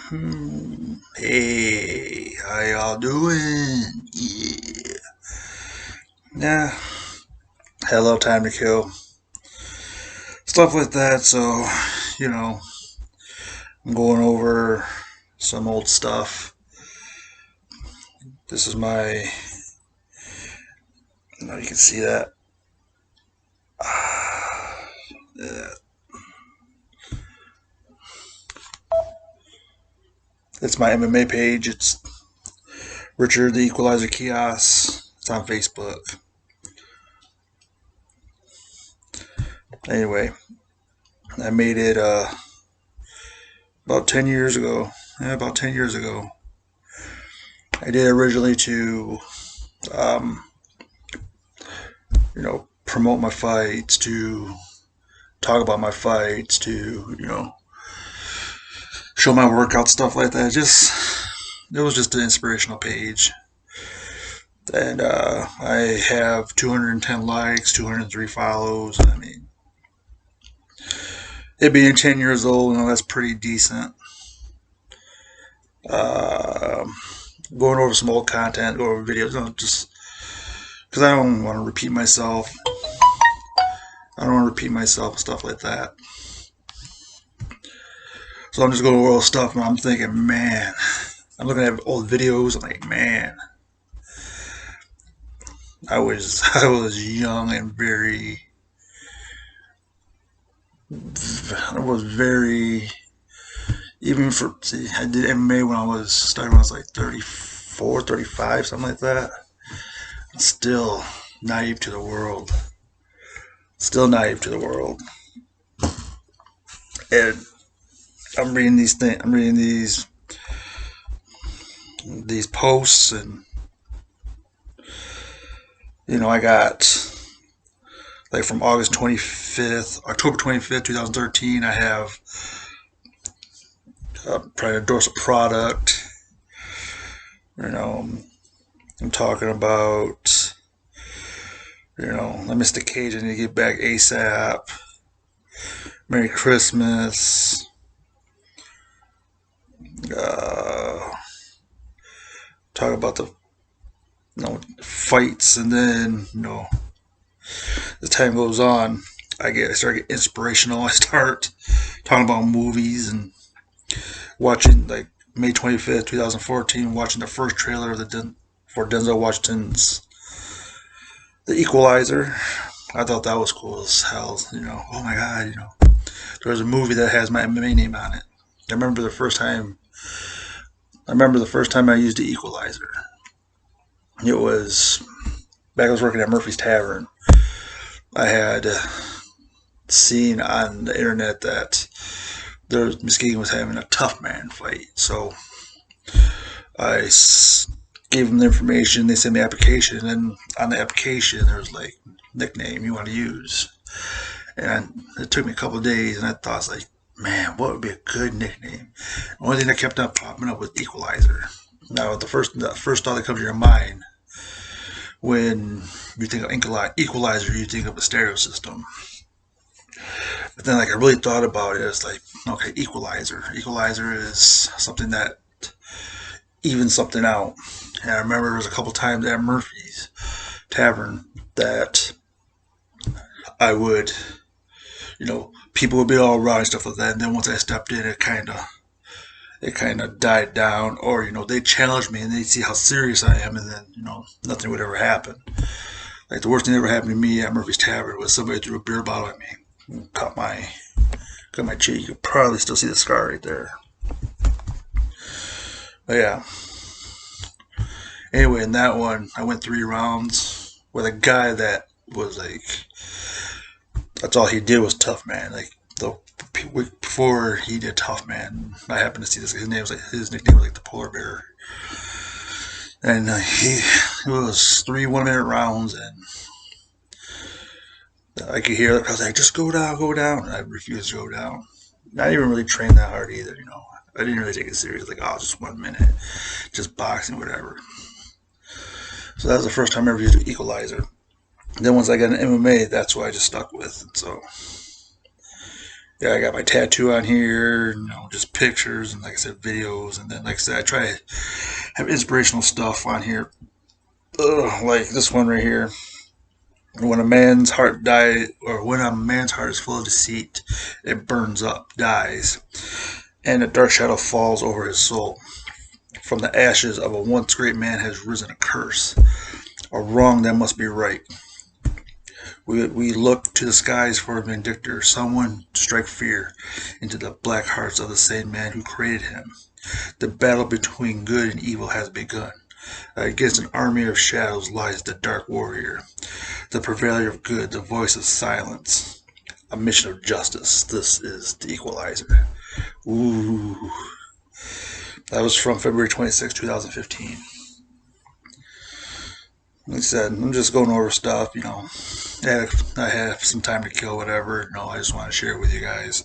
Hey, how y'all doing? Yeah, had a little time to kill. Stuff like that, so, you know, I'm going over some old stuff. This is my, you can see that. Yeah, it's my MMA page. It's Richard the Equalizer Kiosk. It's on Facebook. Anyway, I made it about 10 years ago. Yeah, about 10 years ago. I did originally to um, promote my fights, to talk about my fights, to, show my workout, stuff like that. It was just an inspirational page. And I have 210 likes, 203 follows. I mean, it being 10 years old, that's pretty decent. Uh, Going over some old content, go over videos, just because I don't want to repeat myself. I don't want to repeat myself and stuff like that. So I'm just going over old stuff, and I'm thinking, man, I'm looking at old videos. I'm like, man, I was young and I was very even for see I did MMA when I was starting when I was like 34, 35, something like that. Still naive to the world. Still naive to the world. And I'm reading these things. I'm reading these posts, and I got like from August 25th, October 25th, 2013. I have trying to endorse a product. You know, I'm talking about, I missed the cage. I need to get back ASAP. Merry Christmas. Uh, Talk about the fights, and then as time goes on, I start getting inspirational. I start talking about movies and watching like May 25th, 2014, watching the first trailer of for Denzel Washington's The Equalizer. I thought that was cool as hell. Oh my god, there's a movie that has my MMA name on it. I remember the first time. I remember the first time I used the Equalizer. It was back. I was working at Murphy's Tavern. I had seen on the internet that Muskegon was having a tough man fight, so I gave them the information. They sent me the application, and then on the application there was like nickname you want to use, and it took me a couple of days, and I thought, I was like, man, what would be a good nickname? The only thing that kept on popping up was Equalizer. Now, the first thought that comes to your mind when you think of Equalizer, you think of a stereo system. But then, like, I really thought about it. It's like, okay, Equalizer. Equalizer is something that evens something out. And I remember there was a couple times at Murphy's Tavern that I would, people would be all around and stuff like that. And then once I stepped in, it kind of died down, or they challenged me and they see how serious I am, and then nothing would ever happen. Like the worst thing that ever happened to me at Murphy's Tavern was somebody threw a beer bottle at me, and cut my cheek. You can probably still see the scar right there. But yeah. Anyway, in that one, I went 3 rounds with a guy that was like, that's all he did was tough man. Like the week before he did tough man, I happened to see this. His nickname was like the polar bear, and it was 3 1-minute rounds, and I could hear the crowd like, just go down. And I refused to go down. Not even really trained that hard either. I didn't really take it serious. Like, oh, just 1 minute, just boxing, whatever. So that was the first time I ever used an Equalizer. Then once I got an MMA, that's what I just stuck with. So Yeah, I got my tattoo on here, just pictures and like I said, videos, and then like I said, I try to have inspirational stuff on here. Like this one right here. When a man's heart dies, or when a man's heart is full of deceit, it burns up, dies, and a dark shadow falls over his soul. From the ashes of a once great man has risen a curse, a wrong that must be right. We look to the skies for a vindictor, someone to strike fear into the black hearts of the same man who created him. The battle between good and evil has begun. Against an army of shadows lies the dark warrior, the purveyor of good, the voice of silence, a mission of justice. This is the Equalizer. Ooh. That was from February 26, 2015. Like I said, I'm just going over stuff, I have some time to kill, whatever. I just want to share it with you guys.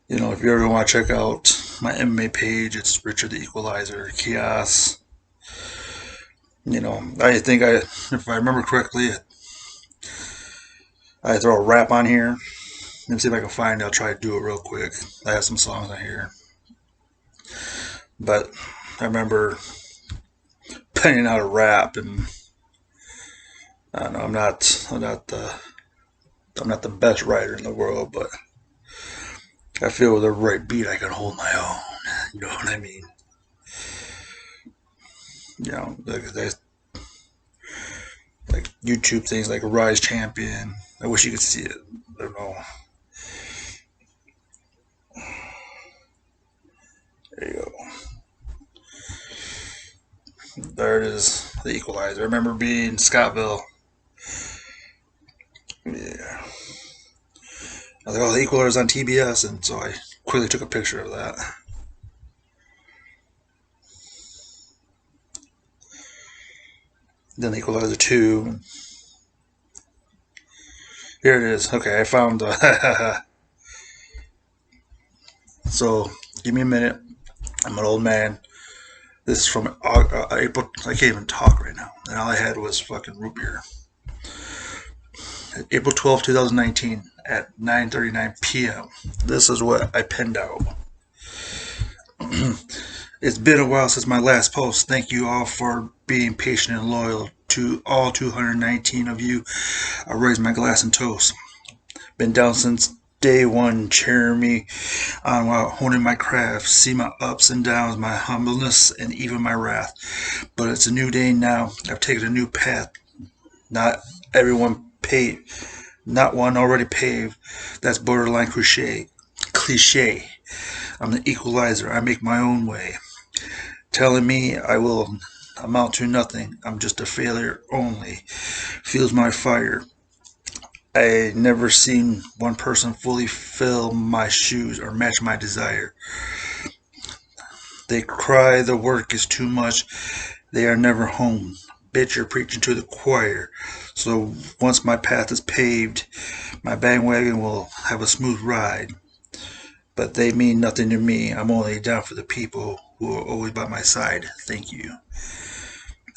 If you ever want to check out my MMA page, it's Richard the Equalizer, Chaos. I think if I remember correctly, I throw a rap on here. Let me see if I can find it. I'll try to do it real quick. I have some songs on here. But I remember penning out a rap, and I don't know, I'm not the best writer in the world, but I feel with the right beat I can hold my own. You know what I mean? Like YouTube things like Rise Champion. I wish you could see it. I don't know. There you go. There it is, the Equalizer. I remember being in Scottville. Yeah. I was like, oh, the Equalizer's on TBS, and so I quickly took a picture of that. Then the Equalizer 2. Here it is. Okay, I found So, give me a minute. I'm an old man. This is from April. I can't even talk right now. And all I had was fucking root beer. April 12, 2019 at 9:39 p.m. This is what I penned out. It's been a while since my last post. Thank you all for being patient and loyal. To all 219 of you, I raise my glass and toast. Been down since day one, cheering me on while honing my craft. See my ups and downs, my humbleness, and even my wrath. But it's a new day now. I've taken a new path. Not everyone paved. Not one already paved. That's borderline cliche. I'm the Equalizer. I make my own way. Telling me I will amount to nothing. I'm just a failure only. Fuels my fire. I never seen one person fully fill my shoes or match my desire. They cry the work is too much. They are never home. Bitch, you're preaching to the choir. So once my path is paved, my bandwagon will have a smooth ride. But they mean nothing to me. I'm only down for the people who are always by my side. Thank you.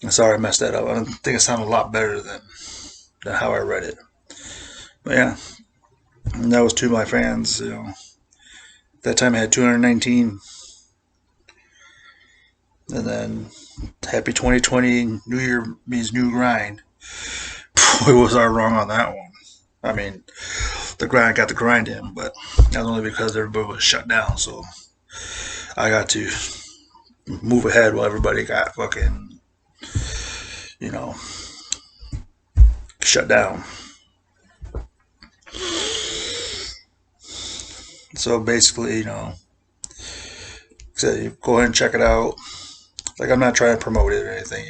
I'm sorry I messed that up. I think it sounded a lot better than how I read it. But yeah, and that was to my fans. That time I had 219. And then happy 2020, New Year means new grind. Boy, was I wrong on that one. I mean, the grind got the grind in, but that's only because everybody was shut down. So I got to move ahead while everybody got fucking, shut down. So basically, so go ahead and check it out. Like, I'm not trying to promote it or anything,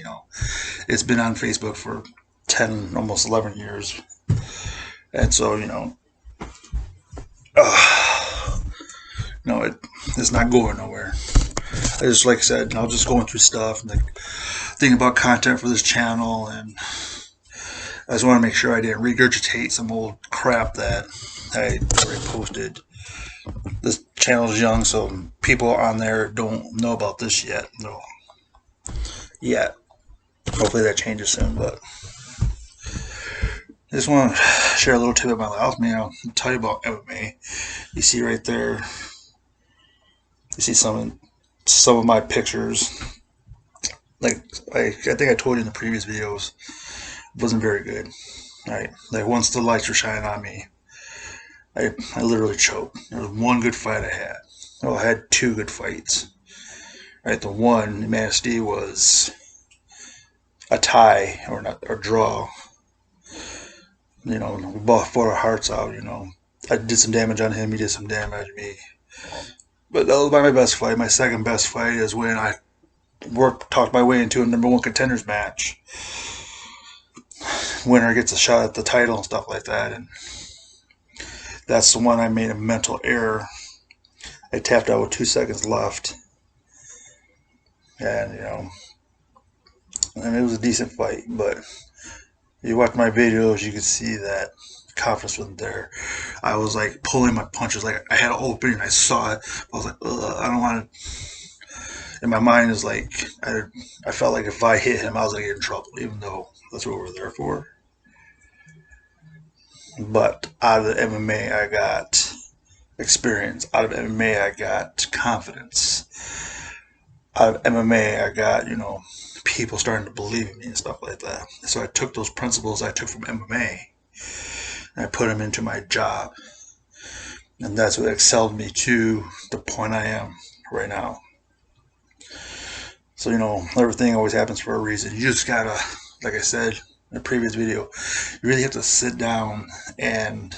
It's been on Facebook for 10, almost 11 years. And so, it's not going nowhere. I just, like I said, I was just going through stuff and like thinking about content for this channel, and I just want to make sure I didn't regurgitate some old crap that I already posted. This channel's young, so people on there don't know about this yet. No. Yet. Hopefully that changes soon, but I just want to share a little tip about my life. I'll tell you about MMA. You see right there, you see some of my pictures. Like I think I told you in the previous videos, it wasn't very good. Right, like once the lights were shining on me, I literally choked. There was one good fight I had. Well, I had two good fights. Right, the one in Manistee was a tie or draw. We both fought our hearts out. I did some damage on him. He did some damage on me. But that was my best fight. My second best fight is when I talked my way into a #1 contenders match. Winner gets a shot at the title and stuff like that. And that's the one I made a mental error. I tapped out with 2 seconds left. And, and it was a decent fight. But you watch my videos, you can see that confidence wasn't there. I was like pulling my punches. Like I had an opening, I saw it. I was like, I don't want to. And my mind is like, I felt like if I hit him, I was gonna get in trouble, even though that's what we're there for. But out of the MMA, I got experience. Out of MMA, I got confidence. Out of MMA, I got, people starting to believe in me and stuff like that. So I took those principles I took from MMA and I put them into my job. And that's what excelled me to the point I am right now. So, everything always happens for a reason. You just gotta, like I said in the previous video, you really have to sit down and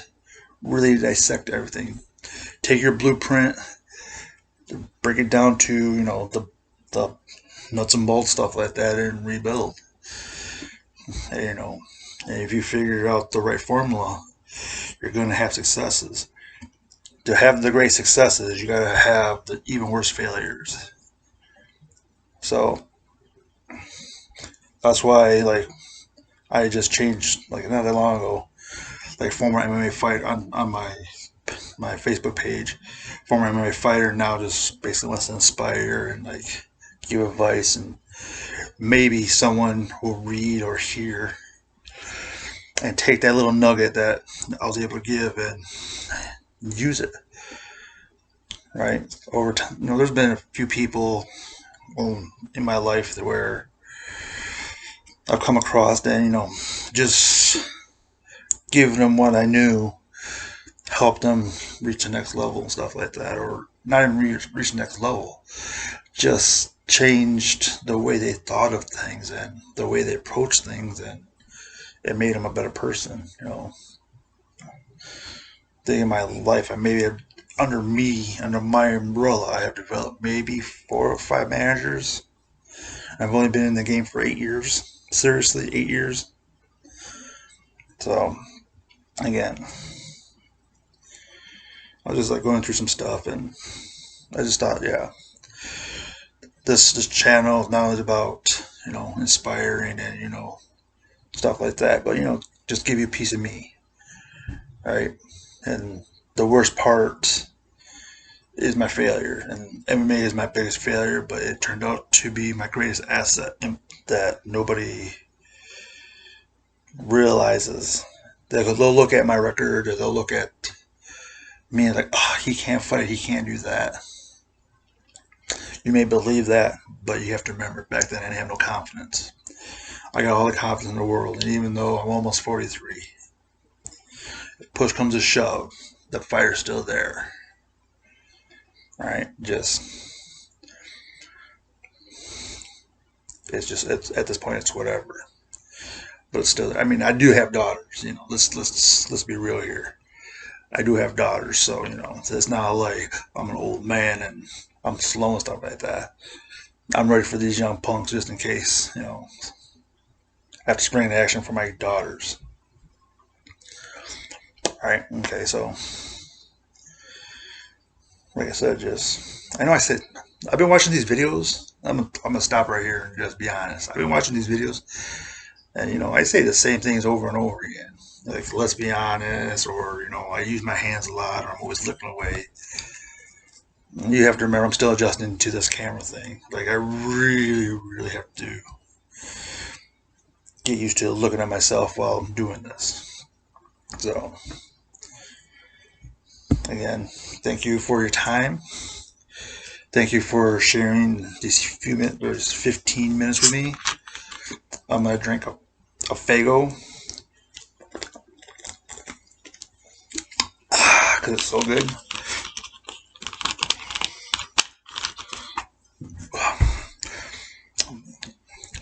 really dissect everything. Take your blueprint, break it down to, the nuts and bolts stuff like that and rebuild. And, and if you figure out the right formula, you're going to have successes. To have the great successes, you got to have the even worse failures. So that's why, like, I just changed, like, not that long ago, like, former MMA fighter on my Facebook page. Former MMA fighter now just basically wants to inspire and, like, give advice, and maybe someone will read or hear and take that little nugget that I was able to give and use it. Right? Over time, there's been a few people in my life where I've come across and, just giving them what I knew helped them reach the next level and stuff like that, or not even reach the next level, just changed the way they thought of things and the way they approached things, and it made them a better person. Thing in my life, under my umbrella, I have developed maybe 4 or 5 managers. I've only been in the game for 8 years. Seriously, 8 years. So, again, I was just like going through some stuff, and I just thought, yeah, this channel is not only about inspiring and stuff like that, but just give you a piece of me, right? And the worst part is my failure, and MMA is my biggest failure, but it turned out to be my greatest asset that nobody realizes. They'll look at my record, or they'll look at me and like, oh, he can't fight, he can't do that. You may believe that, but you have to remember, back then I didn't have no confidence. I got all the confidence in the world, and even though I'm almost 43, if push comes to shove, the fire's still there. Right? It's at this point, it's whatever. But it's still, I do have daughters. Let's be real here. I do have daughters, so it's not like I'm an old man and I'm slow and stuff like that. I'm ready for these young punks just in case, I have to spring into action for my daughters. Alright, okay, so like I said, I've been watching these videos. I'm gonna stop right here and just be honest. I've been watching these videos, and I say the same things over and over again. Like, let's be honest, or I use my hands a lot, or I'm always looking away. You have to remember, I'm still adjusting to this camera thing. Like, I really, really have to get used to looking at myself while I'm doing this. So, again, thank you for your time. Thank you for sharing these few minutes, 15 minutes with me. I'm going to drink a Faygo because it's so good.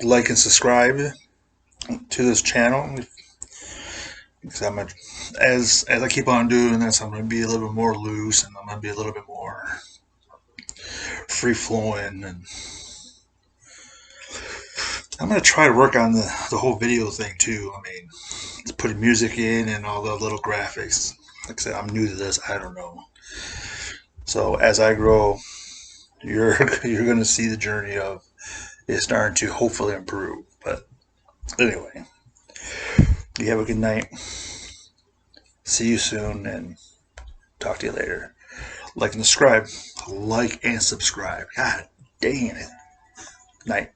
Like and subscribe to this channel. As I keep on doing this, I'm going to be a little bit more loose, and I'm going to be a little bit more free flowing, and I'm going to try to work on the whole video thing too. I mean, putting music in and all the little graphics. Like I said, I'm new to this. I don't know. So as I grow, you're you're going to see the journey of it starting to hopefully improve. But anyway, you have a good night. See you soon, and talk to you later. Like and subscribe. Like and subscribe. God dang it. Night.